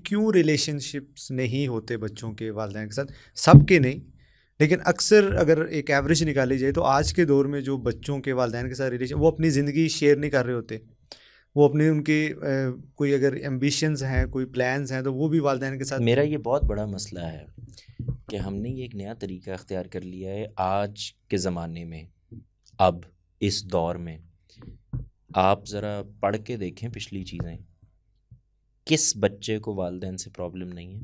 کیوں relation ships نہیں ہوتے بچوں کے والدین کے ساتھ؟ سب کے نہیں، لیکن اکثر اگر ایک ایوریج نکالی جائے تو آج کے دور میں جو بچوں کے والدین کے ساتھ ریلیشن، وہ اپنی زندگی شیئر نہیں کر رہے ہوتے. وہ اپنے ان کے کوئی اگر ایمبیشنز ہیں، کوئی پلانز ہیں، تو وہ بھی والدین کے ساتھ. میرا یہ بہت بڑا مسئلہ ہے کہ ہم نے یہ ایک نیا طریقہ اختیار کر لیا ہے آج کے زمانے میں. اب اس دور میں آپ ذرا پڑھ کے دیکھیں پچھلی چیزیں، کس بچے کو والدین سے پرابلم نہیں ہے؟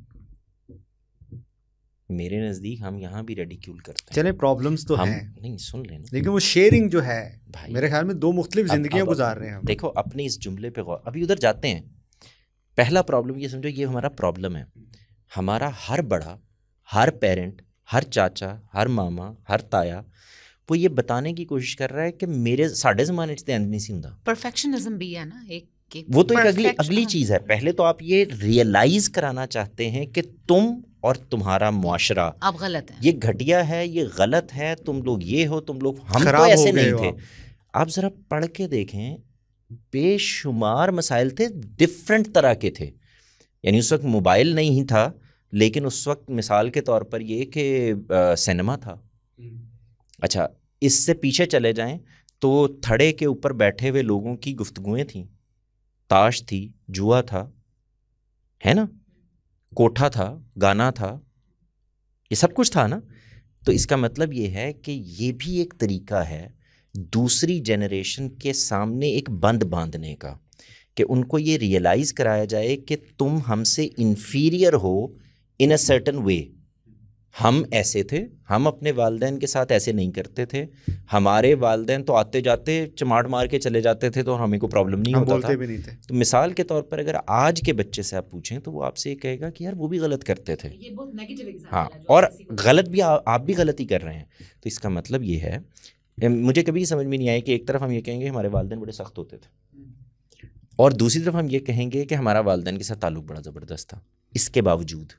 میرے نزدیک ہم یہاں بھی ریڈیکیول کرتے ہیں. چلیں پرابلمس تو ہم ہیں، نہیں سن لینا، لیکن وہ شیئرنگ جو ہے بھائی میرے خیال میں دو مختلف زندگیاں گزار رہے ہیں ہم. دیکھو اپنے اس جملے پہ غور، ابھی ادھر جاتے ہیں. پہلا پرابلم یہ سمجھو، یہ ہمارا پرابلم ہے. ہمارا ہر بڑا، ہر پیرنٹ، ہر چاچا، ہر ماما، ہر تایا وہ یہ بتانے کی کوشش کر رہا ہے کہ میرے ساڈے زمانے چ نہیں سی ہوندا. پرفیکشنزم بھی ہے نا ایک، وہ تو ایک اگلی چیز ہے. پہلے تو آپ یہ ریئلائز کرانا چاہتے ہیں کہ تم اور تمہارا معاشرہ اب غلط ہے، یہ گھٹیا ہے، یہ غلط ہے، تم لوگ یہ ہو، تم لوگ، ہم تو ایسے نہیں تھے. آپ ذرا پڑھ کے دیکھیں، بے شمار مسائل تھے، ڈفرینٹ طرح کے تھے. یعنی اس وقت موبائل نہیں تھا، لیکن اس وقت مثال کے طور پر یہ کہ سینما تھا. اچھا اس سے پیچھے چلے جائیں تو تھڑے کے اوپر بیٹھے ہوئے لوگوں کی گفتگویں تھیں، تاش تھی، جوا تھا، ہے نا، کوٹھا تھا، گانا تھا، یہ سب کچھ تھا نا. تو اس کا مطلب یہ ہے کہ یہ بھی ایک طریقہ ہے دوسری جنریشن کے سامنے ایک بند باندھنے کا، کہ ان کو یہ ریئلائز کرایا جائے کہ تم ہم سے inferior who in a certain way. ہم ایسے تھے، ہم اپنے والدین کے ساتھ ایسے نہیں کرتے تھے. ہمارے والدین تو آتے جاتے چماڑ مار کے چلے جاتے تھے تو ہمیں کوئی پرابلم نہیں ہوتا تھا. تو مثال کے طور پر اگر آج کے بچے سے آپ پوچھیں تو وہ آپ سے یہ کہے گا کہ یار وہ بھی غلط کرتے تھے. ہاں، اور غلط بھی آپ بھی غلطی کر رہے ہیں. تو اس کا مطلب یہ ہے، مجھے کبھی سمجھ میں نہیں آیا کہ ایک طرف ہم یہ کہیں گے ہمارے والدین بڑے سخت ہوتے تھے، اور دوسری طرف ہم یہ کہیں گے کہ ہمارا والدین کے ساتھ تعلق بڑا زبردست تھا. اس کے باوجود